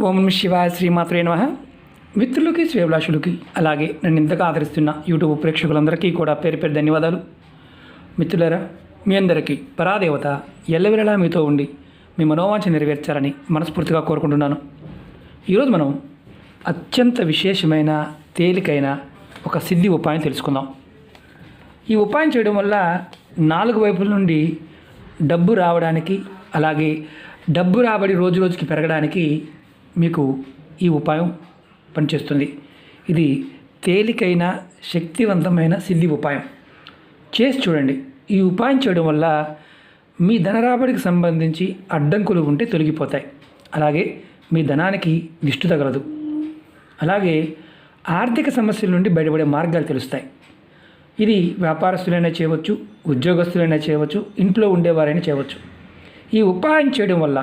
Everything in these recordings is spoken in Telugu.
ఓం నమః శివాయ శ్రీమాత్రే నమః. మిత్రులకి శ్రేభిలాషులకి అలాగే నన్ను ఇంతగా ఆదరిస్తున్న యూట్యూబ్ ప్రేక్షకులందరికీ కూడా పేరు పేరు ధన్యవాదాలు. మిత్రులారా, మీ అందరికీ పరాదేవత ఎల్లవేళలా మీతో ఉండి మీ మనోవాంఛ నెరవేర్చాలని మనస్ఫూర్తిగా కోరుకుంటున్నాను. ఈరోజు మనం అత్యంత విశేషమైన తేలికైన ఒక సిద్ధి ఉపాయం తెలుసుకుందాం. ఈ ఉపాయం చేయడం వల్ల 4 వైపుల నుండి డబ్బు రావడానికి, అలాగే డబ్బు రాబడి రోజు రోజుకి పెరగడానికి మీకు ఈ ఉపాయం పనిచేస్తుంది. ఇది తేలికైన శక్తివంతమైన సిద్ధి ఉపాయం. చేసి చూడండి. ఈ ఉపాయం చేయడం వల్ల మీ ధన రాబడికి సంబంధించి అడ్డంకులు ఉంటే తొలగిపోతాయి. అలాగే మీ ధనానికి దిష్టి తగలదు. అలాగే ఆర్థిక సమస్యల నుండి బయటపడే మార్గాలు తెలుస్తాయి. ఇది వ్యాపారస్తులైనా చేయవచ్చు, ఉద్యోగస్తులైనా చేయవచ్చు, ఇంట్లో ఉండేవారైనా చేయవచ్చు. ఈ ఉపాయం చేయడం వల్ల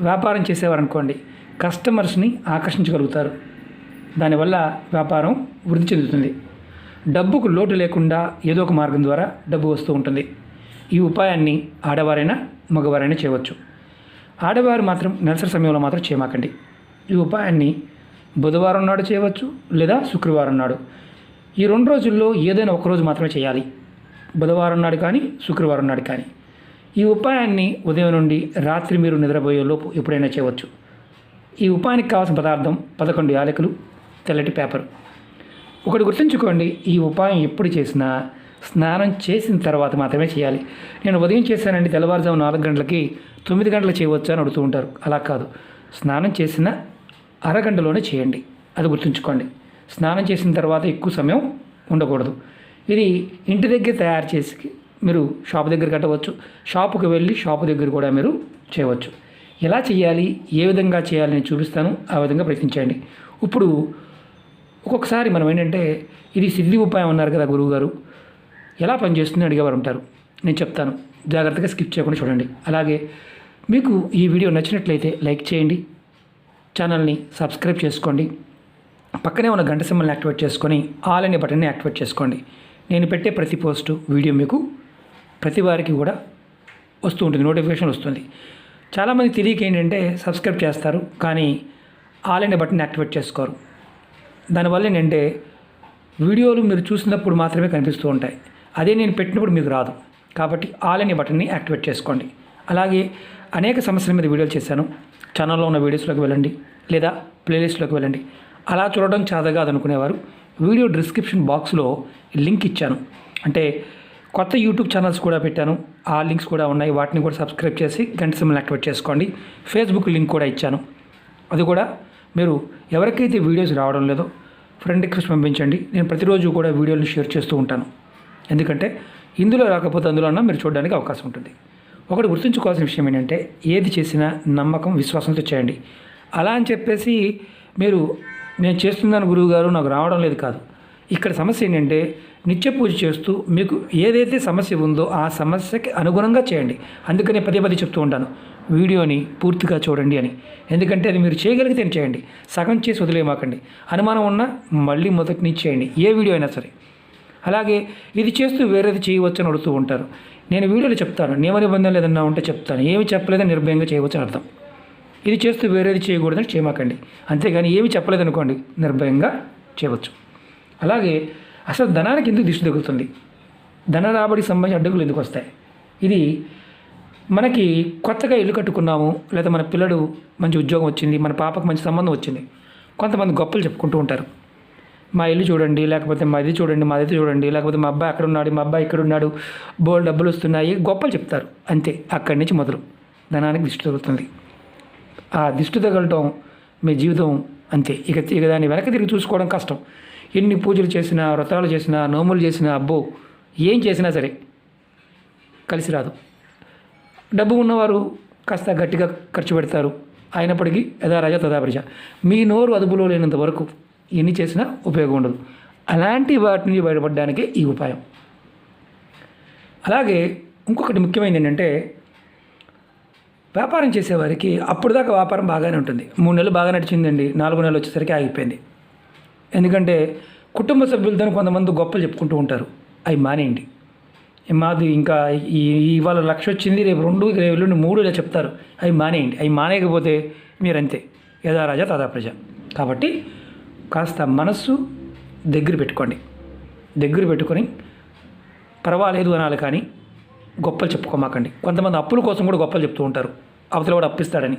వ్యాపారం చేసేవారనుకోండి, కస్టమర్స్ని ఆకర్షించగలుగుతారు. దానివల్ల వ్యాపారం వృద్ధి చెందుతుంది. డబ్బుకు లోటు లేకుండా ఏదో ఒక మార్గం ద్వారా డబ్బు వస్తూ ఉంటుంది. ఈ ఉపాయాన్ని ఆడవారైనా మగవారైనా చేయవచ్చు. ఆడవారు మాత్రం నెలసరి సమయంలో మాత్రం చేయమాకండి. ఈ ఉపాయాన్ని బుధవారం నాడు చేయవచ్చు, లేదా శుక్రవారం నాడు. ఈ 2 రోజుల్లో ఏదైనా ఒక రోజు మాత్రమే చేయాలి. బుధవారం నాడు కానీ, శుక్రవారం నాడు కానీ. ఈ ఉపాయాన్ని ఉదయం నుండి రాత్రి మీరు నిద్రపోయే లోపు ఎప్పుడైనా చేయవచ్చు. ఈ ఉపాయానికి కావాల్సిన పదార్థం 11 యాలకులు, తెల్లటి పేపర్. ఒకటి గుర్తుంచుకోండి, ఈ ఉపాయం ఎప్పుడు చేసినా స్నానం చేసిన తర్వాత మాత్రమే చేయాలి. నేను ఉదయం చేశానండి, తెల్లవారుజాము 4 గంటలకి 9 గంటలకు చేయవచ్చు అని అడుగుతూ ఉంటారు. అలా కాదు, స్నానం చేసిన అరగంటలోనే చేయండి. అది గుర్తుంచుకోండి. స్నానం చేసిన తర్వాత ఎక్కువ సమయం ఉండకూడదు. ఇది ఇంటి దగ్గర తయారు చేసి మీరు షాపు దగ్గర కట్టవచ్చు. షాపుకి వెళ్ళి షాపు దగ్గర కూడా మీరు చేయవచ్చు. ఎలా చేయాలి, ఏ విధంగా చేయాలి నేను చూపిస్తాను. ఆ విధంగా ప్రయత్నించండి. ఇప్పుడు ఒక్కొక్కసారి మనం ఏంటంటే, ఇది సిద్ధి ఉపాయం అన్నారు కదా గురువుగారు, ఎలా పనిచేస్తుందని అడిగేవారు ఉంటారు. నేను చెప్తాను, జాగ్రత్తగా స్కిప్ చేయకుండా చూడండి. అలాగే మీకు ఈ వీడియో నచ్చినట్లయితే లైక్ చేయండి, ఛానల్ని సబ్స్క్రైబ్ చేసుకోండి, పక్కనే ఉన్న గంట సింబల్ని యాక్టివేట్ చేసుకొని ఆల్ అనే బటన్ని యాక్టివేట్ చేసుకోండి. నేను పెట్టే ప్రతి పోస్టు వీడియో మీకు ప్రతి వారికి కూడా వస్తూ ఉంటుంది, నోటిఫికేషన్ వస్తుంది. చాలామంది తెలియక ఏంటంటే సబ్స్క్రైబ్ చేస్తారు, కానీ ఆల్ అనే బటన్ యాక్టివేట్ చేసుకోరు. దానివల్ల ఏంటంటే వీడియోలు మీరు చూసినప్పుడు మాత్రమే కనిపిస్తూ ఉంటాయి, అదే నేను పెట్టినప్పుడు మీకు రాదు. కాబట్టి ఆల్ అనే బటన్ని యాక్టివేట్ చేసుకోండి. అలాగే అనేక సమస్యల మీద వీడియోలు చేశాను. ఛానల్లో ఉన్న వీడియోస్లోకి వెళ్ళండి, లేదా ప్లేలిస్ట్లోకి వెళ్ళండి. అలా చూడడం చాదగా అనుకునేవారు వీడియో డిస్క్రిప్షన్ బాక్స్లో లింక్ ఇచ్చాను. అంటే కొత్త యూట్యూబ్ ఛానల్స్ కూడా పెట్టాను, ఆ లింక్స్ కూడా ఉన్నాయి. వాటిని కూడా సబ్స్క్రైబ్ చేసి గంట సింబల్ యాక్టివేట్ చేసుకోండి. ఫేస్బుక్ లింక్ కూడా ఇచ్చాను, అది కూడా మీరు ఎవరికైతే వీడియోస్ రావడం లేదో ఫ్రెండ్ రిక్వెస్ట్ పంపించండి. నేను ప్రతిరోజు కూడా వీడియోలు షేర్ చేస్తూ ఉంటాను. ఎందుకంటే ఇందులో రాకపోతే అందులో అన్నా మీరు చూడడానికి అవకాశం ఉంటుంది. ఒకటి గుర్తుంచుకోవాల్సిన విషయం ఏంటంటే, ఏది చేసినా నమ్మకం, విశ్వాసంతో చేయండి. అలా అని చెప్పేసి మీరు నేను చేస్తున్నాను గురువుగారు నాకు రావడం లేదు కాదు. ఇక్కడ సమస్య ఏంటంటే, నిత్య పూజ చేస్తూ మీకు ఏదైతే సమస్య ఉందో ఆ సమస్యకి అనుగుణంగా చేయండి. అందుకనే పదే చెప్తూ ఉంటాను, వీడియోని పూర్తిగా చూడండి అని. ఎందుకంటే అది మీరు చేయగలిగితే చేయండి, సగం చేసి వదిలేమాకండి. అనుమానం ఉన్నా మళ్ళీ మొదటి నుంచి చేయండి, ఏ వీడియో అయినా సరే. అలాగే ఇది చేస్తూ వేరేది చేయవచ్చు అని అడుగుతూ ఉంటారు. నేను వీడియోలో చెప్తాను, నియమ నిబంధనలు ఏదన్నా ఉంటే చెప్తాను. ఏమి చెప్పలేదని నిర్భయంగా చేయవచ్చు అని అర్థం. ఇది చేస్తూ వేరేది చేయకూడదని చేయమాకండి. అంతేగాని ఏమి చెప్పలేదనుకోండి, నిర్భయంగా చేయవచ్చు. అలాగే అసలు ధనానికి ఎందుకు దిష్టి తగులుతుంది, ధన రాబడికి సంబంధించి అడ్డంకులు ఎందుకు వస్తాయి? ఇది మనకి కొత్తగా ఇల్లు కట్టుకున్నాము, లేదా మన పిల్లడు మంచి ఉద్యోగం వచ్చింది, మన పాపకు మంచి సంబంధం వచ్చింది. కొంతమంది గొప్పలు చెప్పుకుంటూ ఉంటారు. మా ఇల్లు చూడండి, లేకపోతే మా ఇది చూడండి, మా ఇది చూడండి, లేకపోతే మా అబ్బాయి అక్కడ ఉన్నాడు, మా అబ్బాయి ఇక్కడ ఉన్నాడు, బోల్డ్ డబ్బులు వస్తున్నాయి, గొప్పలు చెప్తారు. అంతే, అక్కడి నుంచి మొదలు ధనానికి దిష్టి తగులుతుంది. ఆ దిష్టి తగలటం మీ జీవితం అంతే. ఇక దాన్ని వెనక్కి తిరిగి చూసుకోవడం కష్టం. ఎన్ని పూజలు చేసినా, వ్రతాలు చేసినా, నోములు చేసినా, అబ్బో ఏం చేసినా సరే కలిసి రాదు. డబ్బు ఉన్నవారు కాస్త గట్టిగా ఖర్చు పెడతారు, అయినప్పటికీ యథారాజా తథాప్రజ. మీ నోరు అదుపులో లేనంత వరకు ఎన్ని చేసినా ఉపయోగం ఉండదు. అలాంటి వాటి నుంచి బయటపడడానికే ఈ ఉపాయం. అలాగే ఇంకొకటి ముఖ్యమైనది ఏంటంటే, వ్యాపారం చేసేవారికి అప్పుడు దాకా వ్యాపారం బాగానే ఉంటుంది. 3 నెలలు బాగా నడిచిందండి, 4 నెలలు వచ్చేసరికి ఆగిపోయింది. ఎందుకంటే కుటుంబ సభ్యులతో కొంతమంది గొప్పలు చెప్పుకుంటూ ఉంటారు. అవి మానేయండి. మాది ఇంకా ఇవాళ 1,00,000 వచ్చింది, రేపు 2, రేపు 3 ఇలా చెప్తారు. అవి మానేయండి. అవి మానేయకపోతే మీరు అంతే, యథా రాజా తథా ప్రజ. కాబట్టి కాస్త మనస్సు దగ్గర పెట్టుకోండి. దగ్గర పెట్టుకొని పర్వాలేదు అనాలి, కానీ గొప్పలు చెప్పుకోమాకండి. కొంతమంది అప్పుల కోసం కూడా గొప్పలు చెప్తూ ఉంటారు, అవతల కూడా అప్పిస్తాడని.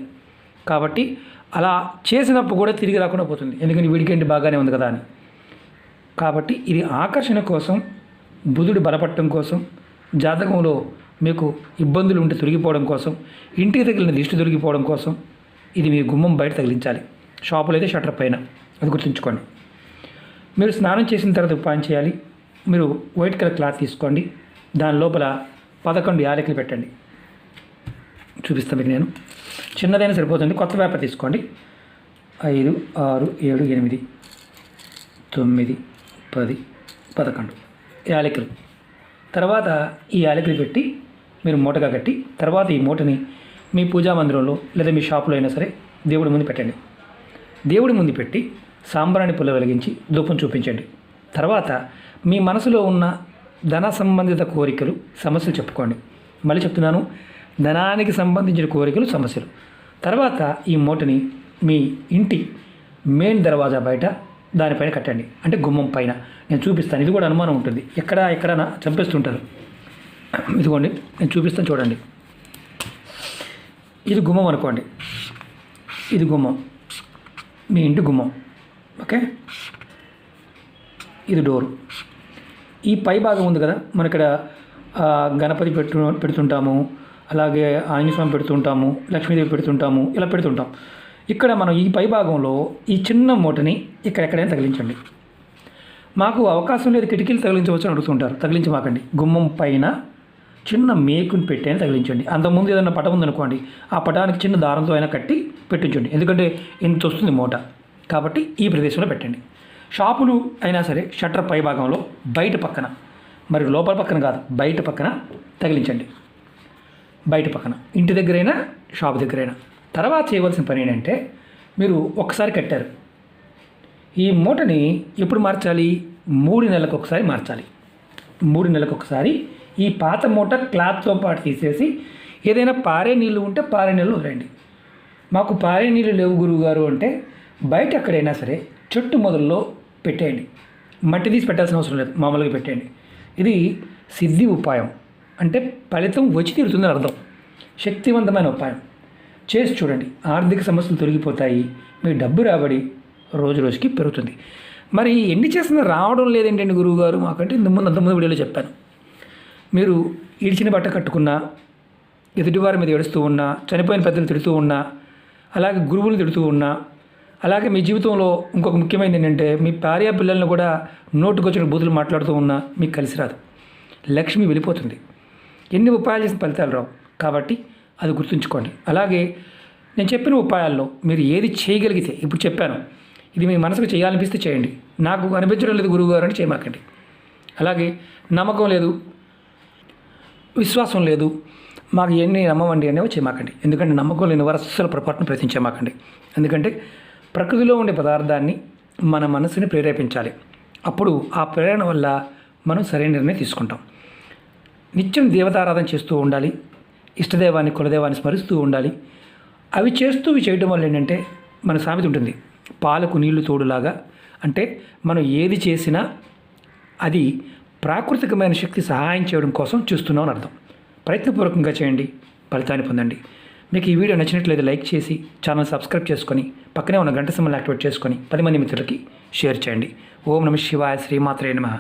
కాబట్టి అలా చేసినప్పుడు కూడా తిరిగి రాకుండా పోతుంది, ఎందుకని వీడికేంటి బాగానే ఉంది కదా అని. కాబట్టి ఇది ఆకర్షణ కోసం, బుధుడు బలపడటం కోసం, జాతకంలో మీకు ఇబ్బందులు ఉంటే తొలగిపోవడం కోసం, ఇంటికి తగిలిన దిష్టి తొలగిపోవడం కోసం ఇది మీ గుమ్మం బయట తగిలించాలి. షాపులో అయితే షట్టర్ పైన, అది గుర్తుంచుకోండి. మీరు స్నానం చేసిన తర్వాత ఉపాయం చేయాలి. మీరు వైట్ కలర్ క్లాత్ తీసుకోండి, దాని లోపల 11 యాలకులు పెట్టండి. చూపిస్తాను మీకు నేను, చిన్నదైనా సరిపోతుంది. కొత్త పేపర్ తీసుకోండి. 5, 6, 7, 8, 9, 10, 11 యాలకులు. తర్వాత ఈ యాలకులు పెట్టి మీరు మూటగా కట్టి, తర్వాత ఈ మూటని మీ పూజా మందిరంలో లేదా మీ షాపులో అయినా సరే దేవుడి ముందు పెట్టండి. దేవుడి ముందు పెట్టి సాంబ్రాణి పుల్ల వెలిగించి ధూపం చూపించండి. తర్వాత మీ మనసులో ఉన్న ధన సంబంధిత కోరికలు, సమస్యలు చెప్పుకోండి. మళ్ళీ చెప్తున్నాను, ధనానికి సంబంధించిన కోరికలు, సమస్యలు. తర్వాత ఈ మూటని మీ ఇంటి మెయిన్ దర్వాజా బయట దానిపైన కట్టండి, అంటే గుమ్మం పైన. నేను చూపిస్తాను, ఇది కూడా అనుమానం ఉంటుంది, ఎక్కడైనా చంపేస్తుంటారు. ఇదిగోండి నేను చూపిస్తాను, చూడండి. ఇది గుమ్మం అనుకోండి, ఇది గుమ్మం, మీ ఇంటి గుమ్మం. ఓకే, ఇది డోరు. ఈ పై భాగం ఉంది కదా, మన ఇక్కడ గణపతి పెడుతుంటాము, అలాగే ఆంజనేయస్వామి పెడుతుంటాము, లక్ష్మీదేవి పెడుతుంటాము, ఇలా పెడుతుంటాం. ఇక్కడ మనం ఈ పై భాగంలో ఈ చిన్న మూటని ఎక్కడైనా తగిలించండి. మాకు అవకాశం లేదు, కిటికీలు తగిలించవచ్చు అని అడుగుతుంటారు. తగిలించమాకండి. గుమ్మం పైన చిన్న మేకుని పెట్టి అయినా తగిలించండి. అంతకుముందు ఏదైనా పటం ఉందనుకోండి, ఆ పటానికి చిన్న దారంతో అయినా కట్టి పెట్టించండి, ఎందుకంటే ఇంత వస్తుంది మూట. కాబట్టి ఈ ప్రదేశంలో పెట్టండి. షాపులు అయినా సరే షట్టర్ పై భాగంలో బయట పక్కన, మరి లోపల పక్కన కాదు, బయట పక్కన తగిలించండి. బయట పక్కన, ఇంటి దగ్గరైనా షాపు దగ్గరైనా. తర్వాత చేయవలసిన పని ఏంటంటే, మీరు ఒకసారి కట్టారు, ఈ మూటని ఎప్పుడు మార్చాలి? 3 నెలలకు ఒకసారి మార్చాలి. 3 నెలలకు ఒకసారి ఈ పాత మూట క్లాత్తో పాటు తీసేసి ఏదైనా పారే నీళ్ళు ఉంటే పారే నీళ్ళు వదిలేండి. మాకు పారే నీళ్ళు లేవు గురువుగారు అంటే బయట ఎక్కడైనా సరే చెట్టు మొదల్లో పెట్టేయండి. మట్టి తీసి పెట్టాల్సిన అవసరం లేదు, మామూలుగా పెట్టేయండి. ఇది సిద్ధి ఉపాయం, అంటే ఫలితం వచ్చి తీరుతుందని అర్థం. శక్తివంతమైన ఉపాయం చేసి చూడండి, ఆర్థిక సమస్యలు తొలగిపోతాయి, మీ డబ్బు రాబడి రోజు రోజుకి పెరుగుతుంది. మరి ఎన్ని చేసినా రావడం లేదేంటండి గురువుగారు మాకంటే అంతకుముందు వీడియోలో చెప్పాను. మీరు ఇడిచిన బట్ట కట్టుకున్నా, ఎదుటివారి మీద ఏడుస్తూ ఉన్నా, చనిపోయిన పెద్దలు తిడుతూ ఉన్నా, అలాగే గురువులు తిడుతూ ఉన్నా, అలాగే మీ జీవితంలో ఇంకొక ముఖ్యమైనది ఏంటంటే మీ భార్య పిల్లలను కూడా నోటుకొచ్చిన బూతులు మాట్లాడుతూ ఉన్నా మీకు కలిసి రాదు, లక్ష్మి వెళ్ళిపోతుంది. ఎన్ని ఉపాయాలు చేసిన ఫలితాలు రావు. కాబట్టి అది గుర్తుంచుకోండి. అలాగే నేను చెప్పిన ఉపాయాల్లో మీరు ఏది చేయగలిగితే, ఇప్పుడు చెప్పాను, ఇది మీ మనసుకు చేయాలనిపిస్తే చేయండి. నాకు అనిపించడం లేదు గురువుగారు అని చేయమాకండి. అలాగే నమ్మకం లేదు, విశ్వాసం లేదు, మాకు ఎన్ని నమ్మవండి అనేవి చేయమాకండి. ఎందుకంటే నమ్మకం లేని వారు అస్సలు పొరపాటును ప్రయత్నించమాకండి. ఎందుకంటే ప్రకృతిలో ఉండే పదార్థాన్ని మన మనసుని ప్రేరేపించాలి. అప్పుడు ఆ ప్రేరణ వల్ల మనం సరైన నిర్ణయం తీసుకుంటాం. నిత్యం దేవతారాధన చేస్తూ ఉండాలి, ఇష్టదైవాన్ని, కులదైవాన్ని స్మరిస్తూ ఉండాలి. అవి చేయటం వల్ల ఏంటంటే మన సామెత ఉంటుంది, పాలకు నీళ్లు తోడులాగా. అంటే మనం ఏది చేసినా అది ప్రాకృతికమైన శక్తి సహాయం చేయడం కోసం చూస్తున్నాం అని అర్థం. ప్రయత్నపూర్వకంగా చేయండి, ఫలితాన్ని పొందండి. మీకు ఈ వీడియో నచ్చినట్లయితే లైక్ చేసి ఛానల్ సబ్స్క్రైబ్ చేసుకొని పక్కనే ఉన్న గంట సింబల్ యాక్టివేట్ చేసుకొని 10 మంది మిత్రులకి షేర్ చేయండి. ఓం నమః శివాయ, శ్రీమాత్రే నమః.